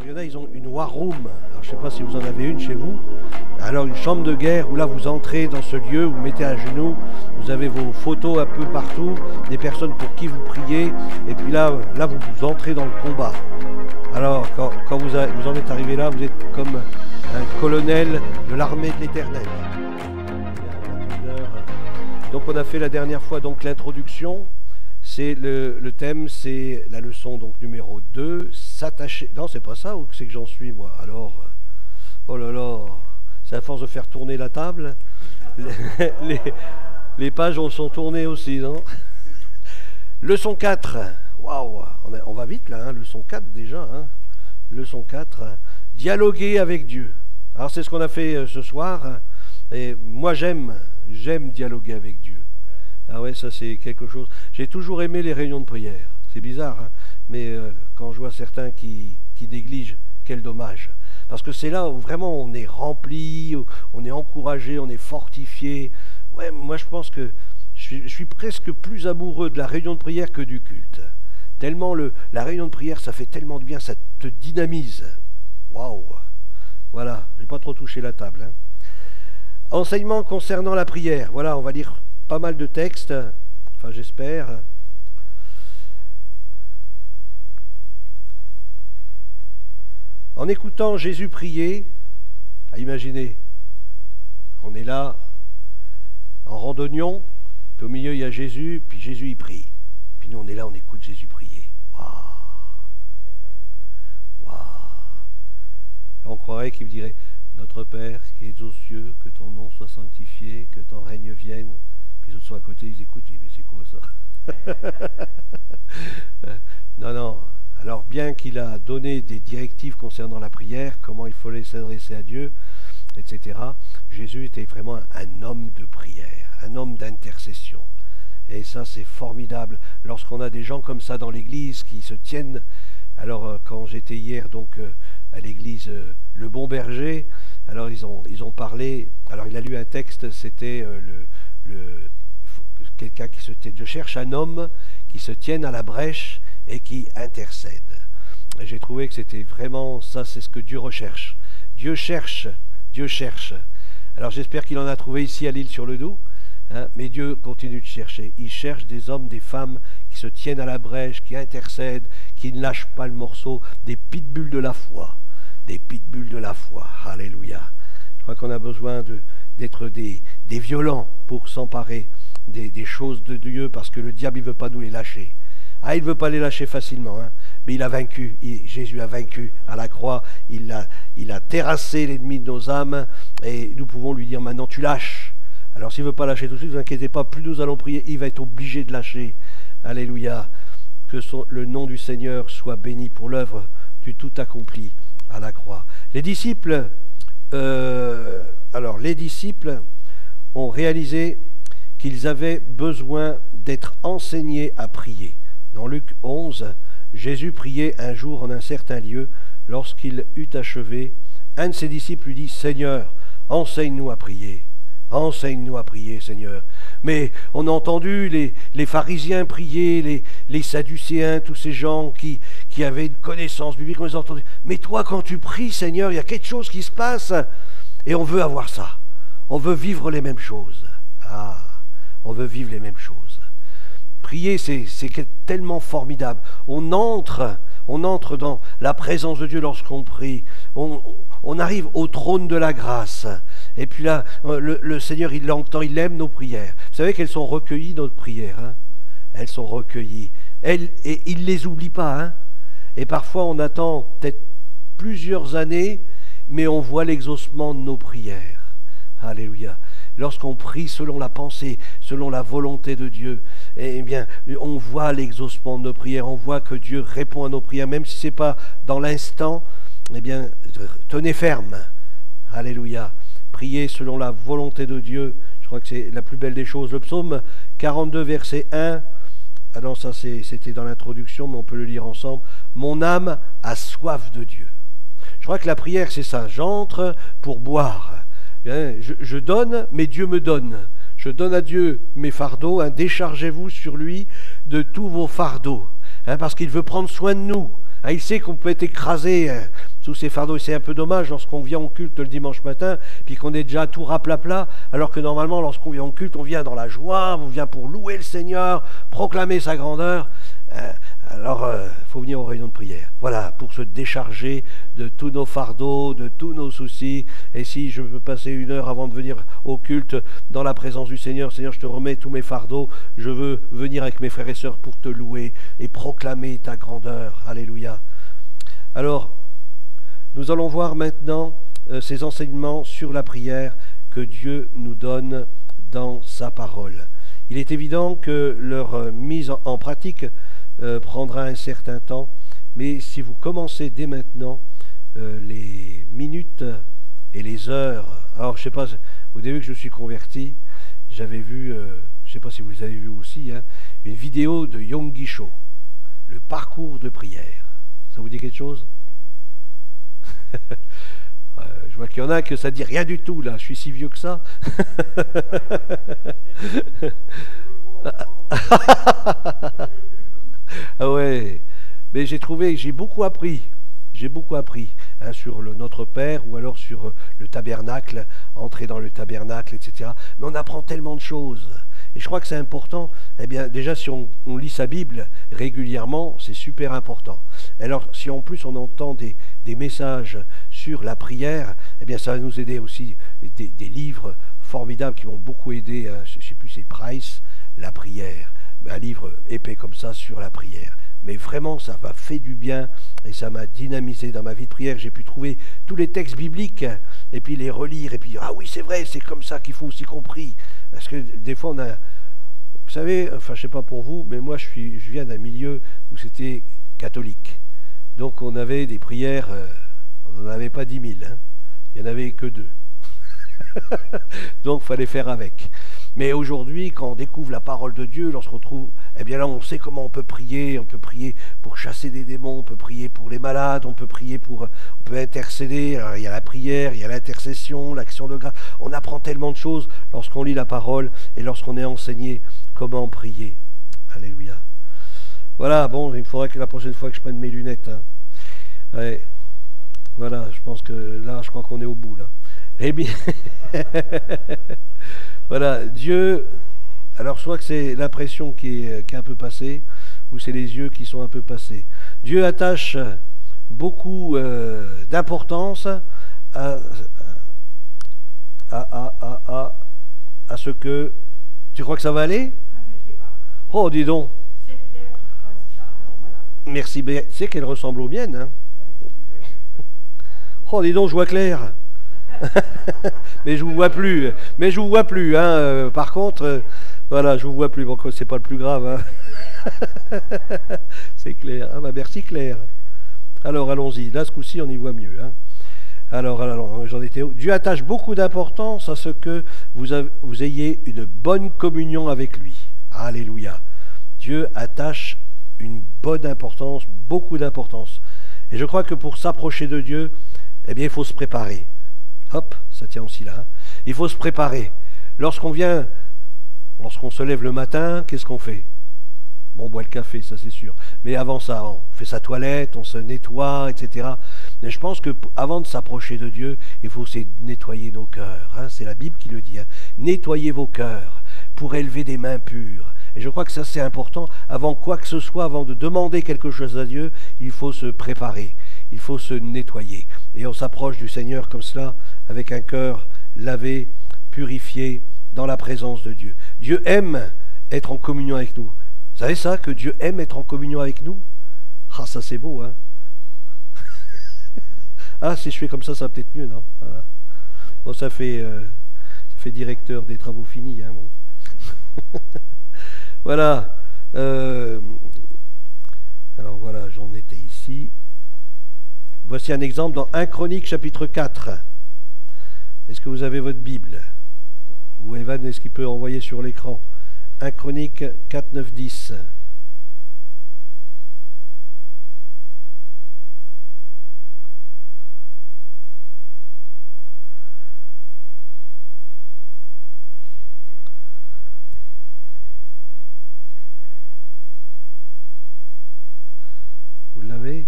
il y en a, ils ont une war room. Alors, je ne sais pas si vous en avez une chez vous. Alors, une chambre de guerre où là, vous entrez dans ce lieu, vous vous mettez à genoux, vous avez vos photos un peu partout, des personnes pour qui vous priez, et puis là vous entrez dans le combat. Alors, quand vous en êtes arrivé là, vous êtes comme un colonel de l'armée de l'Éternel. Donc, on a fait la dernière fois donc l'introduction. C'est le thème, c'est la leçon donc numéro 2, s'attacher. Non, c'est pas ça, ou c'est que j'en suis moi. Alors, oh là là, c'est à force de faire tourner la table. Les pages sont tournées aussi, non? Leçon 4. Waouh, on va vite là, hein, leçon 4 déjà. Hein. Leçon 4, dialoguer avec Dieu. Alors c'est ce qu'on a fait ce soir. Et moi j'aime dialoguer avec Dieu. Ah ouais, ça c'est quelque chose. J'ai toujours aimé les réunions de prière. C'est bizarre, hein, mais quand je vois certains qui négligent, quel dommage. Parce que c'est là où vraiment on est rempli, on est encouragé, on est fortifié. Ouais, moi je pense que je suis presque plus amoureux de la réunion de prière que du culte. Tellement la réunion de prière, ça fait tellement de bien, ça te dynamise. Waouh! Voilà, je n'ai pas trop touché la table. Hein. Enseignement concernant la prière. Voilà, on va lire pas mal de textes, enfin j'espère. En écoutant Jésus prier, à imaginer, on est là, en randonnion, puis au milieu il y a Jésus, puis Jésus il prie. Puis nous on est là, on écoute Jésus prier. Waouh! Waouh! On croirait qu'il me dirait, notre Père qui es aux cieux, que ton nom soit sanctifié, que ton règne vienne. Puis les autres sont à côté, ils écoutent, mais c'est quoi ça? Non. Alors bien qu'il a donné des directives concernant la prière, comment il fallait s'adresser à Dieu, etc., Jésus était vraiment un homme de prière, un homme d'intercession. Et ça c'est formidable lorsqu'on a des gens comme ça dans l'église qui se tiennent. Alors quand j'étais hier donc à l'église Le Bon Berger, alors ils ont parlé, alors il a lu un texte, c'était quelqu'un qui je cherche un homme qui se tienne à la brèche et qui intercède. Et j'ai trouvé que c'était vraiment ça, c'est ce que Dieu recherche. Dieu cherche. Alors j'espère qu'il en a trouvé ici à l'Île-sur-le-Doubs, hein, mais Dieu continue de chercher. Il cherche des hommes, des femmes qui se tiennent à la brèche, qui intercèdent, qui ne lâchent pas le morceau, des pitbulls de la foi. Des pitbulls de la foi. Alléluia. Je crois qu'on a besoin d'être des violents pour s'emparer des choses de Dieu, parce que le diable, il ne veut pas nous les lâcher. Ah, il ne veut pas les lâcher facilement, hein, mais il a vaincu. Jésus a vaincu à la croix. Il a terrassé l'ennemi de nos âmes, et nous pouvons lui dire maintenant, tu lâches. Alors s'il ne veut pas lâcher tout de suite, ne vous inquiétez pas, plus nous allons prier, il va être obligé de lâcher. Alléluia. Que le nom du Seigneur soit béni pour l'œuvre du tout accompli à la croix. Les disciples ont réalisé qu'ils avaient besoin d'être enseignés à prier. Dans Luc 11, Jésus priait un jour en un certain lieu. Lorsqu'il eut achevé, un de ses disciples lui dit, « Seigneur, enseigne-nous à prier. Enseigne-nous à prier, Seigneur. » Mais on a entendu les pharisiens prier, les sadducéens, tous ces gens qui avaient une connaissance biblique, on les a entendus. Mais toi, quand tu pries, Seigneur, il y a quelque chose qui se passe et on veut avoir ça. On veut vivre les mêmes choses. Ah, on veut vivre les mêmes choses. Prier, c'est tellement formidable. On entre dans la présence de Dieu lorsqu'on prie. On arrive au trône de la grâce. Et puis là, le Seigneur, il l'entend, il aime nos prières. Vous savez qu'elles sont recueillies, nos prières. Hein, elles sont recueillies. Et il ne les oublie pas. Hein. Et parfois, on attend peut-être plusieurs années, mais on voit l'exaucement de nos prières. Alléluia. Lorsqu'on prie selon la pensée, selon la volonté de Dieu, eh bien, on voit l'exaucement de nos prières, on voit que Dieu répond à nos prières, même si ce n'est pas dans l'instant, eh bien, tenez ferme. Alléluia. Priez selon la volonté de Dieu, je crois que c'est la plus belle des choses. Le psaume 42, verset 1, ah non, ça c'était dans l'introduction, mais on peut le lire ensemble. Mon âme a soif de Dieu. Je crois que la prière, c'est ça, j'entre pour boire. Je donne, mais Dieu me donne. Je donne à Dieu mes fardeaux, hein, déchargez-vous sur lui de tous vos fardeaux, hein, parce qu'il veut prendre soin de nous. Hein, il sait qu'on peut être écrasé sous ces fardeaux. Et c'est un peu dommage lorsqu'on vient au culte le dimanche matin, puis qu'on est déjà tout raplapla, alors que normalement, lorsqu'on vient au culte, on vient dans la joie, on vient pour louer le Seigneur, proclamer sa grandeur. Alors, il faut venir aux réunions de prière. Voilà, pour se décharger de tous nos fardeaux, de tous nos soucis. Et si je veux passer 1 heure avant de venir au culte dans la présence du Seigneur, Seigneur, je te remets tous mes fardeaux. Je veux venir avec mes frères et sœurs pour te louer et proclamer ta grandeur. Alléluia. Alors, nous allons voir maintenant ces enseignements sur la prière que Dieu nous donne dans sa parole. Il est évident que leur mise en pratique prendra un certain temps, mais si vous commencez dès maintenant, les minutes et les heures... Alors, je ne sais pas, au début que je suis converti, j'avais vu, je ne sais pas si vous les avez vus aussi, hein, une vidéo de Yonggi Cho, le parcours de prière. Ça vous dit quelque chose? Je vois qu'il y en a que ça ne dit rien du tout, là. Je suis si vieux que ça. Ah ouais, mais j'ai beaucoup appris. J'ai beaucoup appris hein, sur Notre Père ou alors sur le tabernacle, entrer dans le tabernacle, etc. Mais on apprend tellement de choses. Et je crois que c'est important. Eh bien, déjà, si on lit sa Bible régulièrement, c'est super important. Alors, si en plus on entend des messages sur la prière, eh bien, ça va nous aider aussi. Des livres formidables qui m'ont beaucoup aidé. Je ne sais plus, c'est Price, La prière. Un livre épais comme ça sur la prière. Mais vraiment, ça m'a fait du bien et ça m'a dynamisé dans ma vie de prière. J'ai pu trouver tous les textes bibliques et puis les relire et puis dire, ah oui, c'est vrai, c'est comme ça qu'il faut aussi compris. Parce que des fois, on a... Vous savez, enfin, je ne sais pas pour vous, mais moi, je viens d'un milieu où c'était catholique. Donc, on avait des prières, on n'en avait pas 10 000. Hein. Il n'y en avait que 2. Donc, il fallait faire avec. Mais aujourd'hui, quand on découvre la parole de Dieu, lorsqu'on trouve, eh bien là, on sait comment on peut prier pour chasser des démons, on peut prier pour les malades, on peut intercéder. Alors, il y a la prière, il y a l'intercession, l'action de grâce. On apprend tellement de choses lorsqu'on lit la parole et lorsqu'on est enseigné comment prier. Alléluia. Voilà, bon, il faudrait que la prochaine fois que je prenne mes lunettes. Hein. Ouais. Voilà, je pense que là, je crois qu'on est au bout, là. Eh bien... Voilà, Dieu, alors soit que c'est l'impression qui est un peu passée, ou c'est les yeux qui sont un peu passés. Dieu attache beaucoup d'importance à ce que... Tu crois que ça va aller? Oh, dis donc. Merci, tu sais qu'elle ressemble aux miennes. Hein. Oh, dis donc, je vois clair. Mais je vous vois plus. Hein. Par contre, voilà, je vous vois plus. Bon, c'est pas le plus grave. Hein. C'est clair. Ah bah merci Claire. Alors allons-y. Là, ce coup-ci, on y voit mieux. Hein. Alors, j'en étais où? Dieu attache beaucoup d'importance à ce que vous ayez une bonne communion avec lui. Alléluia. Dieu attache une bonne importance, beaucoup d'importance. Et je crois que pour s'approcher de Dieu, eh bien, il faut se préparer. Hop, ça tient aussi là. Hein. Il faut se préparer. Lorsqu'on se lève le matin, qu'est-ce qu'on fait? Bon, on boit le café, ça c'est sûr. Mais avant ça, on fait sa toilette, on se nettoie, etc. Mais je pense qu'avant de s'approcher de Dieu, il faut aussi nettoyer nos cœurs. Hein. C'est la Bible qui le dit. Hein. Nettoyez vos cœurs pour élever des mains pures. Et je crois que ça c'est important. Avant quoi que ce soit, avant de demander quelque chose à Dieu, il faut se préparer. Il faut se nettoyer. Et on s'approche du Seigneur comme cela, avec un cœur lavé, purifié, dans la présence de Dieu. Dieu aime être en communion avec nous. Vous savez ça, que Dieu aime être en communion avec nous? Ah, ça c'est beau, hein. Ah, si je fais comme ça va peut-être mieux, non? Voilà. Bon, ça fait directeur des travaux finis, hein, bon. Voilà. Alors voilà, j'en étais ici. Voici un exemple dans 1 Chronique chapitre 4. Est-ce que vous avez votre Bible? Ou Evan, est-ce qu'il peut envoyer sur l'écran? 1 Chronique 4, 9, 10. Vous l'avez?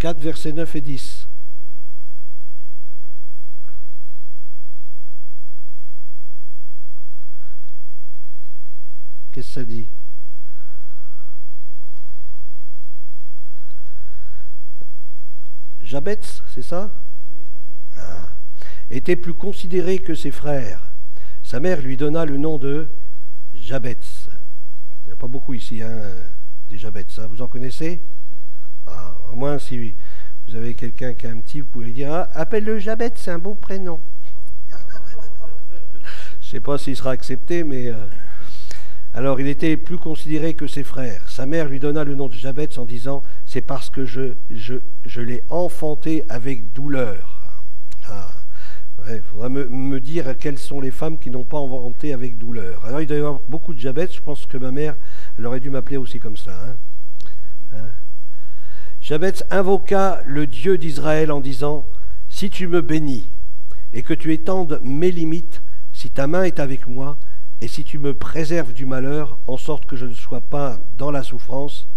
4, versets 9 et 10. Qu'est-ce que ça dit? Jabetz, c'est ça? Était plus considéré que ses frères. Sa mère lui donna le nom de Jabetz. Il n'y a pas beaucoup ici, hein, des Jabetz. Hein. Vous en connaissez? Au moins, si vous avez quelqu'un qui a un petit, vous pouvez dire appelle-le Jabetz, c'est un beau prénom. Je ne sais pas s'il sera accepté, mais... Alors, il était plus considéré que ses frères. Sa mère lui donna le nom de Jabetz en disant « C'est parce que je l'ai enfanté avec douleur. » Il faudra me dire quelles sont les femmes qui n'ont pas enfanté avec douleur. Alors, il doit y avoir beaucoup de Jabetz. Je pense que ma mère, elle aurait dû m'appeler aussi comme ça. Jabetz invoqua le Dieu d'Israël en disant « Si tu me bénis et que tu étendes mes limites, si ta main est avec moi, et si tu me préserves du malheur, en sorte que je ne sois pas dans la souffrance,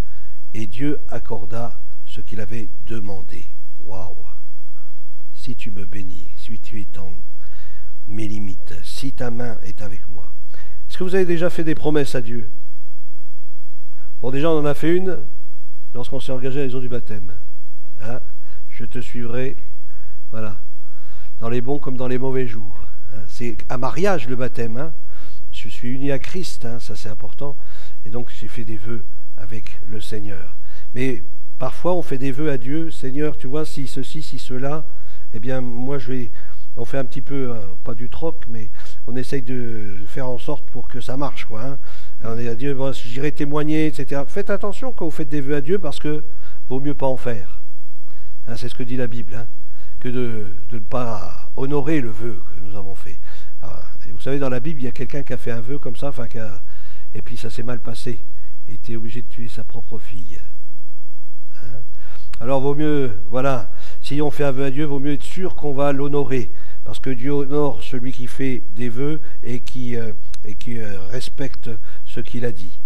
et Dieu accorda ce qu'il avait demandé. » Waouh! Si tu me bénis, si tu étends mes limites, si ta main est avec moi. Est-ce que vous avez déjà fait des promesses à Dieu? Bon, déjà, on en a fait une lorsqu'on s'est engagé à les eaux du baptême. Hein? Je te suivrai, voilà, dans les bons comme dans les mauvais jours. Hein? C'est un mariage, le baptême, hein? Je suis uni à Christ, hein, ça c'est important. Et donc j'ai fait des vœux avec le Seigneur. Mais parfois on fait des vœux à Dieu. Seigneur, tu vois, si ceci, si cela, eh bien moi on fait un petit peu, pas du troc, mais on essaye de faire en sorte pour que ça marche, quoi. Hein. On dit à Dieu, bon, j'irai témoigner, etc. Faites attention quand vous faites des vœux à Dieu parce que vaut mieux pas en faire. Hein, c'est ce que dit la Bible, hein, que de ne pas honorer le vœu que nous avons fait. Et vous savez, dans la Bible, il y a quelqu'un qui a fait un vœu comme ça, et puis ça s'est mal passé. Il était obligé de tuer sa propre fille. Hein? Alors, vaut mieux, voilà, si on fait un vœu à Dieu, vaut mieux être sûr qu'on va l'honorer. Parce que Dieu honore celui qui fait des vœux et qui respecte ce qu'il a dit.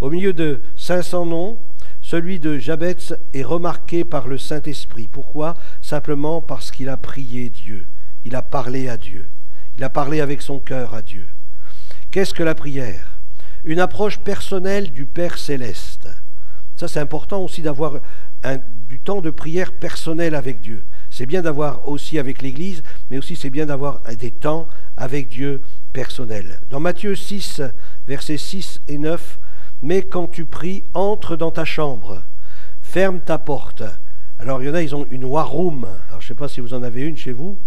Au milieu de 500 noms, celui de Jabetz est remarqué par le Saint-Esprit. Pourquoi? Simplement parce qu'il a prié Dieu. Il a parlé à Dieu. Il a parlé avec son cœur à Dieu. Qu'est-ce que la prière? Une approche personnelle du Père Céleste. Ça, c'est important aussi d'avoir du temps de prière personnel avec Dieu. C'est bien d'avoir aussi avec l'Église, mais aussi c'est bien d'avoir des temps avec Dieu personnel. Dans Matthieu 6, versets 6 et 9, « Mais quand tu pries, entre dans ta chambre, ferme ta porte. » Alors, il y en a, ils ont une war room. Alors, je ne sais pas si vous en avez une chez vous.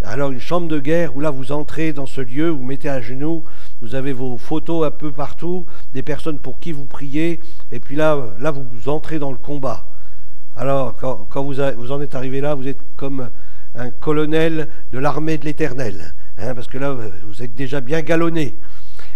Alors une chambre de guerre où là vous entrez dans ce lieu, vous mettez à genoux, vous avez vos photos un peu partout, des personnes pour qui vous priez, et puis là vous entrez dans le combat. Alors quand vous en êtes arrivé là, vous êtes comme un colonel de l'armée de l'Éternel, hein, parce que là vous êtes déjà bien galonné.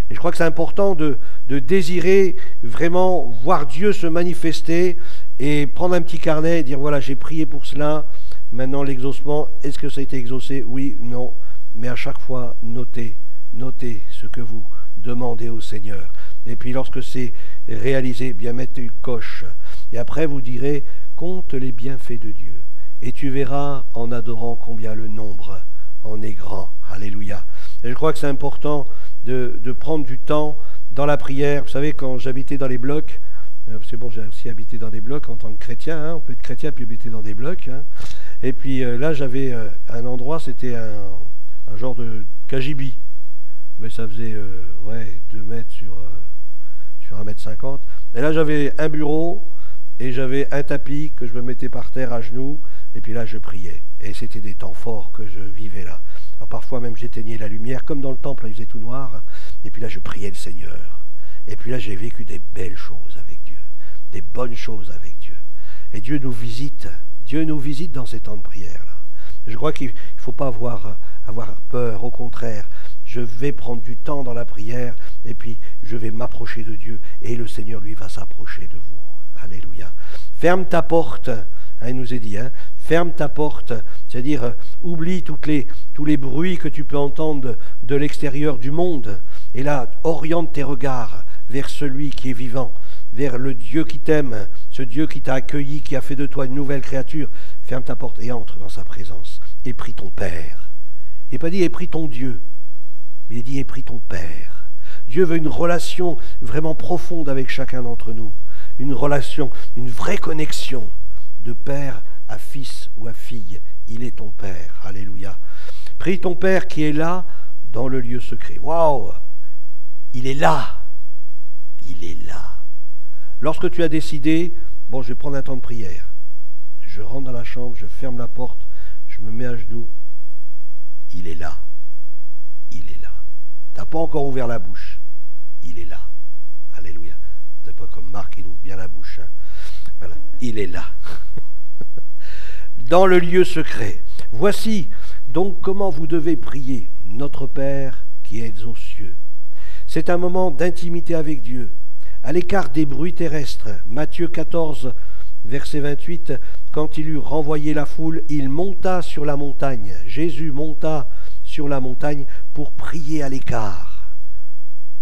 Et je crois que c'est important de désirer vraiment voir Dieu se manifester et prendre un petit carnet et dire voilà, j'ai prié pour cela. Maintenant, l'exaucement, est-ce que ça a été exaucé? Oui, non. Mais à chaque fois, notez ce que vous demandez au Seigneur. Et puis, lorsque c'est réalisé, bien mettez une coche. Et après, vous direz, compte les bienfaits de Dieu. Et tu verras, en adorant, combien le nombre en est grand. Alléluia. Et je crois que c'est important de prendre du temps dans la prière. Vous savez, quand j'habitais dans les blocs, c'est bon, j'ai aussi habité dans des blocs en tant que chrétien, hein, on peut être chrétien puis habiter dans des blocs. Hein. Et puis là, j'avais un endroit, c'était un genre de cagibi, mais ça faisait 2 mètres sur 1,50 m. Et là, j'avais un bureau et j'avais un tapis que je me mettais par terre à genoux, et puis là, je priais. Et c'était des temps forts que je vivais là. Alors parfois même, j'éteignais la lumière, comme dans le temple, là, il faisait tout noir, et puis là, je priais le Seigneur. Et puis là, j'ai vécu des belles choses avec Dieu, des bonnes choses avec Dieu. Et Dieu nous visite dans ces temps de prière-là. Je crois qu'il ne faut pas avoir peur, au contraire. Je vais prendre du temps dans la prière, et puis je vais m'approcher de Dieu, et le Seigneur, lui, va s'approcher de vous. Alléluia. Ferme ta porte, hein, il nous est dit, hein, ferme ta porte, c'est-à-dire oublie tous les bruits que tu peux entendre de l'extérieur du monde, et là, oriente tes regards vers celui qui est vivant, vers le Dieu qui t'aime, ce Dieu qui t'a accueilli, qui a fait de toi une nouvelle créature, ferme ta porte et entre dans sa présence. Et prie ton Père. Il n'est pas dit et prie ton Dieu, mais il dit et prie ton Père. Dieu veut une relation vraiment profonde avec chacun d'entre nous. Une relation, une vraie connexion de père à fils ou à fille. Il est ton Père. Alléluia. Prie ton Père qui est là dans le lieu secret. Waouh! Il est là. Il est là. Lorsque tu as décidé, bon, je vais prendre un temps de prière. Je rentre dans la chambre, je ferme la porte, je me mets à genoux. Il est là. Il est là. Tu n'as pas encore ouvert la bouche. Il est là. Alléluia. C'est pas comme Marc, il ouvre bien la bouche. Hein. Voilà. Il est là. Dans le lieu secret. Voici donc comment vous devez prier. Notre Père qui es aux cieux. C'est un moment d'intimité avec Dieu, à l'écart des bruits terrestres. Matthieu 14, verset 28, quand il eut renvoyé la foule, il monta sur la montagne. Jésus monta sur la montagne pour prier à l'écart.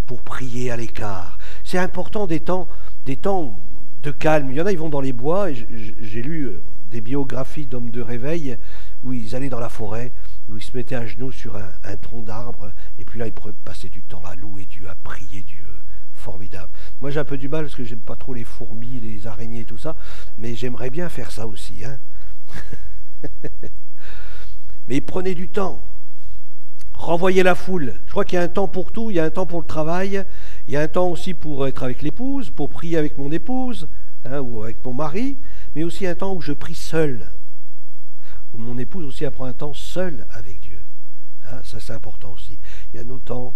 Pour prier à l'écart. C'est important des temps de calme. Il y en a, ils vont dans les bois, et j'ai lu des biographies d'hommes de réveil où ils allaient dans la forêt, où ils se mettaient à genoux sur un tronc d'arbre, et puis là, ils passaient du temps à louer Dieu, à prier Dieu. Formidable. Moi, j'ai un peu du mal parce que j'aime pas trop les fourmis, les araignées et tout ça, mais j'aimerais bien faire ça aussi. Hein. Mais prenez du temps. Renvoyez la foule. Je crois qu'il y a un temps pour tout. Il y a un temps pour le travail. Il y a un temps aussi pour être avec l'épouse, pour prier avec mon épouse, hein, ou avec mon mari, mais aussi un temps où je prie seul. Où mon épouse aussi apprend un temps seul avec Dieu. Hein, ça, c'est important aussi. Il y a nos temps,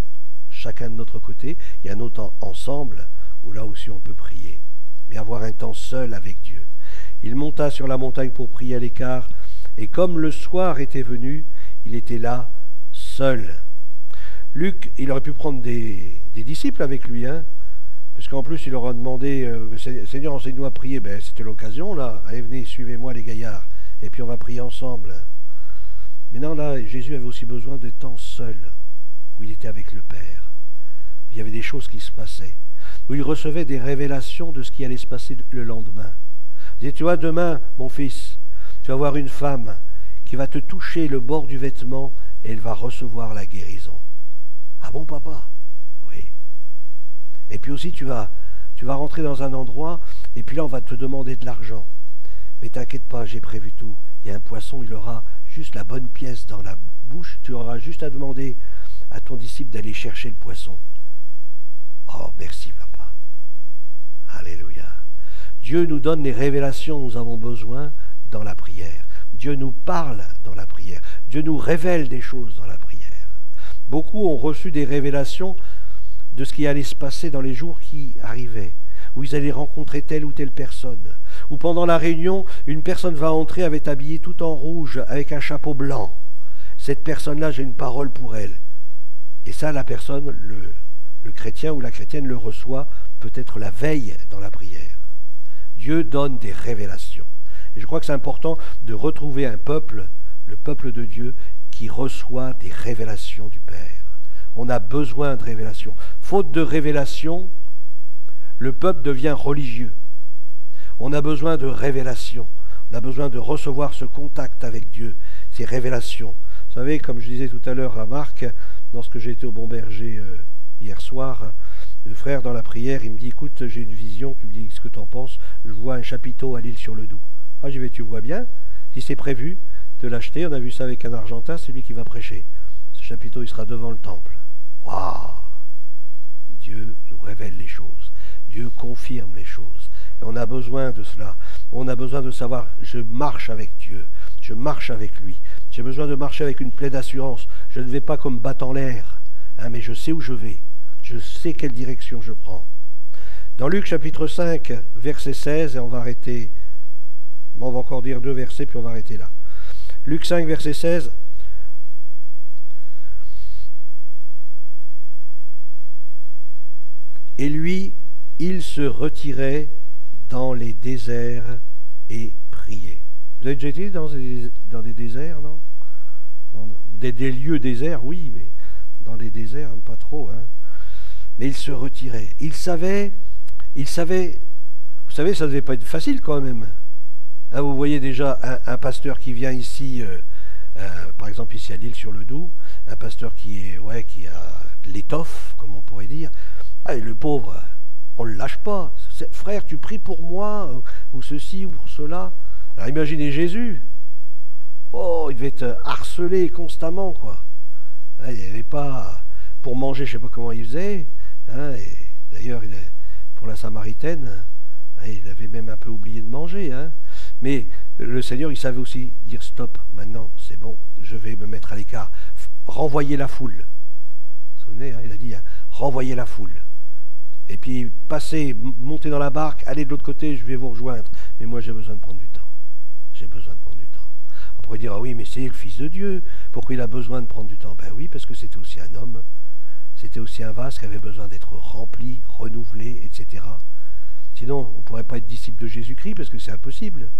chacun de notre côté. Il y a nos temps ensemble, où là aussi on peut prier. Mais avoir un temps seul avec Dieu. Il monta sur la montagne pour prier à l'écart, et comme le soir était venu, il était là, seul. Luc, il aurait pu prendre des disciples avec lui, hein, parce qu'en plus il leur a demandé, Seigneur, enseigne-nous à prier. Ben, c'était l'occasion, là. Allez, venez, suivez-moi les gaillards, et puis on va prier ensemble. Mais non, là, Jésus avait aussi besoin de temps seul, où il était avec le Père. Il y avait des choses qui se passaient, où il recevait des révélations de ce qui allait se passer le lendemain. Il disait, tu vois, demain, mon fils, tu vas voir une femme qui va te toucher le bord du vêtement et elle va recevoir la guérison. Ah bon, papa? Oui. Et puis aussi, tu vas rentrer dans un endroit et puis là, on va te demander de l'argent. Mais t'inquiète pas, j'ai prévu tout. Il y a un poisson, il aura juste la bonne pièce dans la bouche. Tu auras juste à demander à ton disciple d'aller chercher le poisson. Oh, merci, papa. Alléluia. Dieu nous donne les révélations dont nous avons besoin dans la prière. Dieu nous parle dans la prière. Dieu nous révèle des choses dans la prière. Beaucoup ont reçu des révélations de ce qui allait se passer dans les jours qui arrivaient, où ils allaient rencontrer telle ou telle personne, où pendant la réunion, une personne va entrer, elle est habillée tout en rouge, avec un chapeau blanc. Cette personne-là, j'ai une parole pour elle. Et ça, la personne, le chrétien ou la chrétienne le reçoit peut-être la veille dans la prière. Dieu donne des révélations. Et je crois que c'est important de retrouver un peuple, le peuple de Dieu, qui reçoit des révélations du Père. On a besoin de révélations. Faute de révélations, le peuple devient religieux. On a besoin de révélations. On a besoin de recevoir ce contact avec Dieu, ces révélations. Vous savez, comme je disais tout à l'heure à Marc, lorsque j'ai été au Bon Berger hier soir, le frère dans la prière, il me dit, écoute, j'ai une vision, tu me dis ce que tu en penses, je vois un chapiteau à l'île sur le Doubs. Ah, je vais, tu vois bien, si c'est prévu de l'acheter, on a vu ça avec un Argentin, c'est lui qui va prêcher. Ce chapiteau, il sera devant le temple. Waouh! Dieu nous révèle les choses. Dieu confirme les choses. Et on a besoin de cela. On a besoin de savoir, je marche avec Dieu. Je marche avec lui. J'ai besoin de marcher avec une pleine assurance. Je ne vais pas comme battant l'air, hein, mais je sais où je vais. Je sais quelle direction je prends. Dans Luc chapitre 5, verset 16, et on va arrêter. On va encore dire 2 versets, puis on va arrêter là. Luc 5, verset 16. Et lui, il se retirait dans les déserts et priait. Vous avez déjà été dans des déserts, non? Dans des lieux déserts, oui, mais dans des déserts, pas trop. Hein. Mais il se retirait. Il savait, vous savez, ça ne devait pas être facile quand même. Hein, vous voyez déjà un pasteur qui vient ici, par exemple ici à L'Isle-sur-le-Doubs, un pasteur qui a l'étoffe, comme on pourrait dire. Ah, et le pauvre, on ne le lâche pas. Frère, tu pries pour moi, ou ceci, ou pour cela. Alors imaginez Jésus. Oh, il devait être harcelé constamment, quoi. Hein, il n'y avait pas... Pour manger, je ne sais pas comment il faisait. Hein, et d'ailleurs, pour la Samaritaine, il avait même un peu oublié de manger. Hein. Mais le Seigneur, il savait aussi dire stop, maintenant, c'est bon, je vais me mettre à l'écart. Renvoyer la foule. Vous vous souvenez, hein, il a dit, hein, renvoyer la foule. Et puis, passer, monter dans la barque, aller de l'autre côté, je vais vous rejoindre. Mais moi, j'ai besoin de prendre du temps. J'ai besoin de prendre du temps. On pourrait dire, ah oui, mais c'est le Fils de Dieu. Pourquoi il a besoin de prendre du temps? Ben oui, parce que c'était aussi un homme. C'était aussi un vase qui avait besoin d'être rempli, renouvelé, etc. Sinon, on ne pourrait pas être disciple de Jésus-Christ, parce que c'est impossible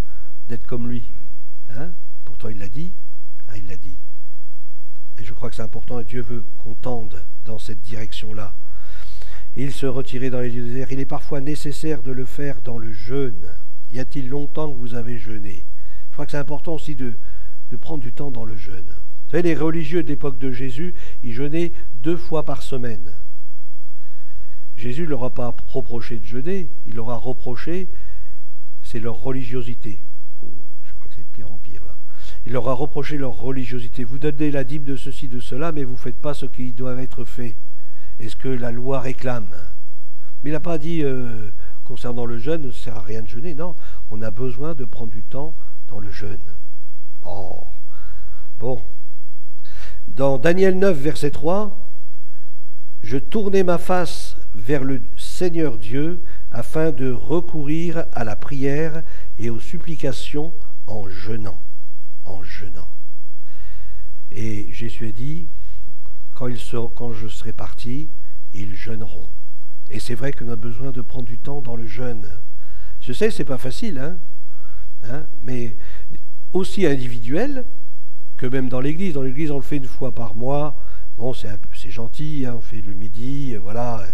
d'être comme lui. Hein? Pourtant, il l'a dit. Hein, il l'a dit. Et je crois que c'est important, et Dieu veut qu'on tende dans cette direction-là. Il se retirait dans les lieux déserts. Il est parfois nécessaire de le faire dans le jeûne. Y a-t-il longtemps que vous avez jeûné? Je crois que c'est important aussi de prendre du temps dans le jeûne. Vous savez, les religieux de l'époque de Jésus, ils jeûnaient 2 fois par semaine. Jésus ne leur a pas reproché de jeûner, il leur a reproché, c'est leur religiosité. Oh, je crois que c'est de pire en pire là. Il leur a reproché leur religiosité. Vous donnez la dîme de ceci, de cela, mais vous ne faites pas ce qui doit être fait. Et ce que la loi réclame. Mais il n'a pas dit, concernant le jeûne, ça ne sert à rien de jeûner. Non, on a besoin de prendre du temps dans le jeûne. Oh, bon. Dans Daniel 9, verset 3, « Je tournai ma face vers le Seigneur Dieu afin de recourir à la prière et aux supplications en jeûnant. » En jeûnant. Et Jésus a dit, quand je serai parti, ils jeûneront. Et c'est vrai qu'on a besoin de prendre du temps dans le jeûne. Je sais, c'est pas facile, hein, mais aussi individuel que même dans l'Église. Dans l'Église, on le fait 1 fois par mois. Bon, c'est gentil, hein, on fait le midi, voilà,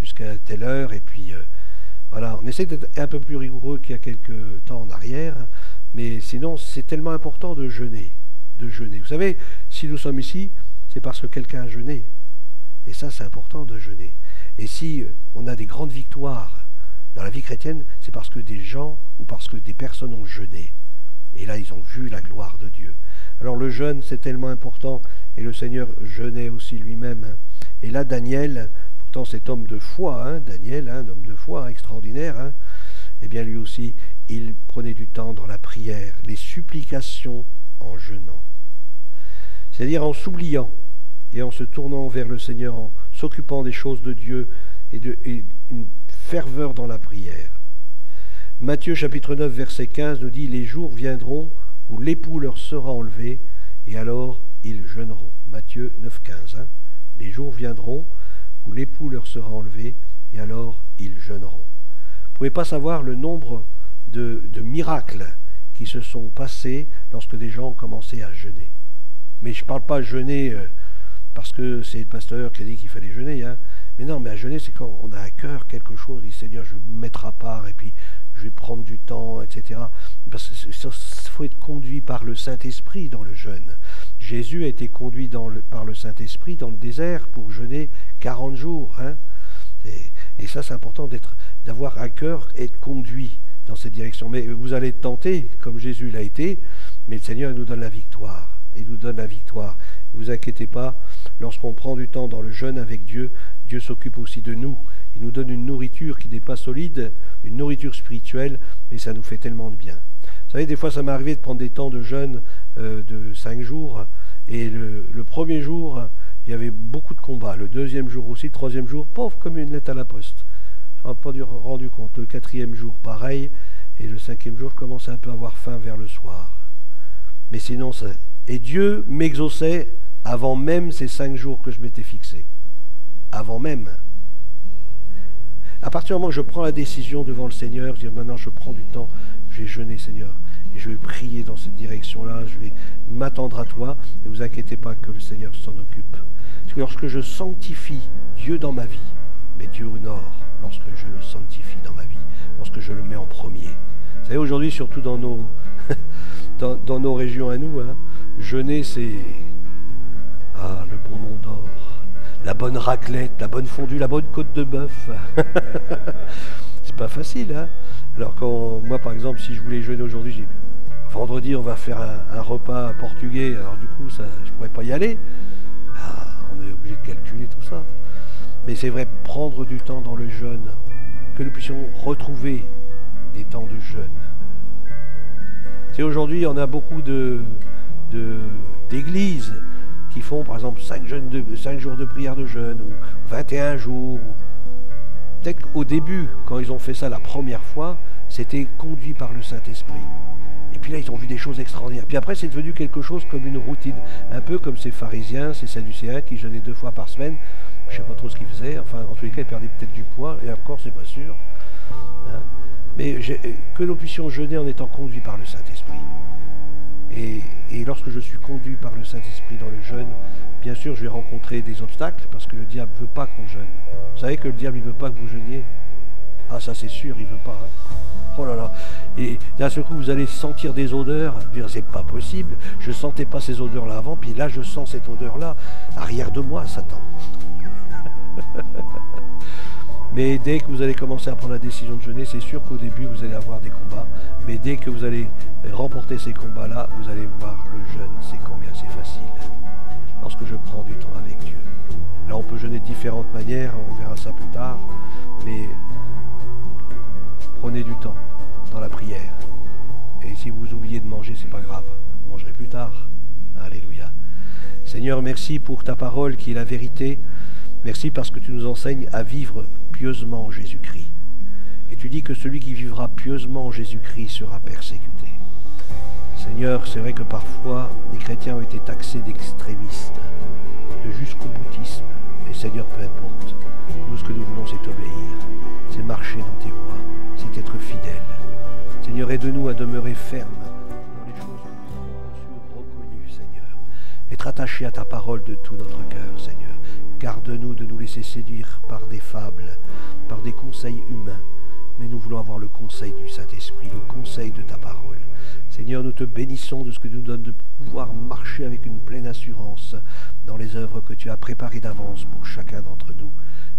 jusqu'à telle heure, et puis voilà, on essaie d'être un peu plus rigoureux qu'il y a quelques temps en arrière, mais sinon, c'est tellement important de jeûner, Vous savez, si nous sommes ici, c'est parce que quelqu'un a jeûné, et ça, c'est important de jeûner. Et si on a des grandes victoires dans la vie chrétienne, c'est parce que des gens ou parce que des personnes ont jeûné. Et là, ils ont vu la gloire de Dieu. Alors le jeûne, c'est tellement important, et le Seigneur jeûnait aussi lui-même. Et là, Daniel, pourtant cet homme de foi, hein, Daniel, un homme de foi hein, extraordinaire, hein, eh bien lui aussi, il prenait du temps dans la prière, les supplications en jeûnant. C'est-à-dire en s'oubliant et en se tournant vers le Seigneur, en s'occupant des choses de Dieu et une ferveur dans la prière. Matthieu chapitre 9, verset 15 nous dit « Les jours viendront où l'époux leur sera enlevé, et alors ils jeûneront. » Matthieu 9, 15. Hein. Les jours viendront où l'époux leur sera enlevé, et alors ils jeûneront. Vous ne pouvez pas savoir le nombre de miracles qui se sont passés lorsque des gens ont commencé à jeûner. Mais je ne parle pas jeûner parce que c'est le pasteur qui a dit qu'il fallait jeûner. Hein. Mais non, mais à jeûner, c'est quand on a à cœur quelque chose, on dit Seigneur, je vais me mettre à part, et puis je vais prendre du temps, etc. Parce qu'il faut être conduit par le Saint-Esprit dans le jeûne. Jésus a été conduit par le Saint-Esprit dans le désert pour jeûner 40 jours. Hein. Et ça, c'est important d'avoir à cœur et être conduit dans cette direction. Mais vous allez être tenté, comme Jésus l'a été, mais le Seigneur nous donne la victoire. Il nous donne la victoire. Ne vous inquiétez pas, lorsqu'on prend du temps dans le jeûne avec Dieu, Dieu s'occupe aussi de nous. Il nous donne une nourriture qui n'est pas solide, une nourriture spirituelle, mais ça nous fait tellement de bien. Vous savez, des fois, ça m'est arrivé de prendre des temps de jeûne de 5 jours, et le premier jour, il y avait beaucoup de combats. Le deuxième jour aussi, le troisième jour, pauvre comme une lettre à la poste. Je ne me suis pas rendu compte. Le 4e jour, pareil, et le 5e jour, je commençais un peu à avoir faim vers le soir. Mais sinon, et Dieu m'exauçait avant même ces 5 jours que je m'étais fixé. Avant même. À partir du moment où je prends la décision devant le Seigneur, je dis maintenant je prends du temps, je vais jeûner Seigneur, et je vais prier dans cette direction-là, je vais m'attendre à toi, et ne vous inquiétez pas que le Seigneur s'en occupe. Parce que lorsque je sanctifie Dieu dans ma vie, mais Dieu honore lorsque je le sanctifie dans ma vie. lorsque je le mets en premier. Vous savez, aujourd'hui, surtout dans nos, dans nos régions à nous, hein, jeûner, c'est le bon nom d'or, la bonne raclette, la bonne fondue, la bonne côte de bœuf. C'est pas facile, hein. Alors moi, par exemple, si je voulais jeûner aujourd'hui, j'ai vendredi, on va faire un repas portugais, alors du coup, je ne pourrais pas y aller. On est obligé de calculer tout ça. Mais c'est vrai, prendre du temps dans le jeûne, que nous puissions retrouver des temps de jeûne. C'est aujourd'hui, on a beaucoup d'églises qui font, par exemple, 5 jours de prière de jeûne, ou 21 jours. Peut-être qu'au début, quand ils ont fait ça la première fois, c'était conduit par le Saint-Esprit. Et puis là, ils ont vu des choses extraordinaires. Puis après, c'est devenu quelque chose comme une routine. Un peu comme ces pharisiens, ces sadducéens qui jeûnaient 2 fois par semaine. Je ne sais pas trop ce qu'ils faisaient. Enfin, en tous les cas, ils perdaient peut-être du poids. Et encore, c'est pas sûr. Hein? Mais que nous puissions jeûner en étant conduits par le Saint-Esprit. Et lorsque je suis conduit par le Saint-Esprit dans le jeûne, bien sûr, je vais rencontrer des obstacles parce que le diable ne veut pas qu'on jeûne. Vous savez que le diable, il ne veut pas que vous jeûniez. Ah, ça c'est sûr, il ne veut pas. Hein. Oh là là. Et d'un seul coup, vous allez sentir des odeurs. C'est pas possible. Je ne sentais pas ces odeurs-là avant, puis là, je sens cette odeur-là. Arrière de moi, Satan. Mais dès que vous allez commencer à prendre la décision de jeûner, c'est sûr qu'au début, vous allez avoir des combats. Mais dès que vous allez remporter ces combats-là, vous allez voir le jeûne, c'est combien c'est facile. Lorsque je prends du temps avec Dieu. Là, on peut jeûner de différentes manières, on verra ça plus tard. Mais prenez du temps dans la prière. Et si vous oubliez de manger, c'est pas grave. Vous mangerez plus tard. Alléluia. Seigneur, merci pour ta parole qui est la vérité. Merci parce que tu nous enseignes à vivre pieusement en Jésus-Christ. Et tu dis que celui qui vivra pieusement en Jésus-Christ sera persécuté. Seigneur, c'est vrai que parfois, les chrétiens ont été taxés d'extrémistes, de jusqu'au boutisme. Mais Seigneur, peu importe. Nous, ce que nous voulons, c'est obéir. C'est marcher dans tes voies. C'est être fidèle. Seigneur, aide-nous à demeurer ferme dans les choses que nous avons reçues, reconnues, Seigneur. Être attachés à ta parole de tout notre cœur, Seigneur. Garde-nous de nous laisser séduire par des fables, par des conseils humains. Mais nous voulons avoir le conseil du Saint-Esprit, le conseil de ta parole. Seigneur, nous te bénissons de ce que tu nous donnes de pouvoir marcher avec une pleine assurance dans les œuvres que tu as préparées d'avance pour chacun d'entre nous.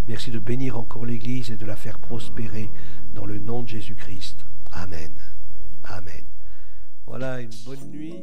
Merci de bénir encore l'Église et de la faire prospérer dans le nom de Jésus-Christ. Amen. Amen. Voilà, une bonne nuit.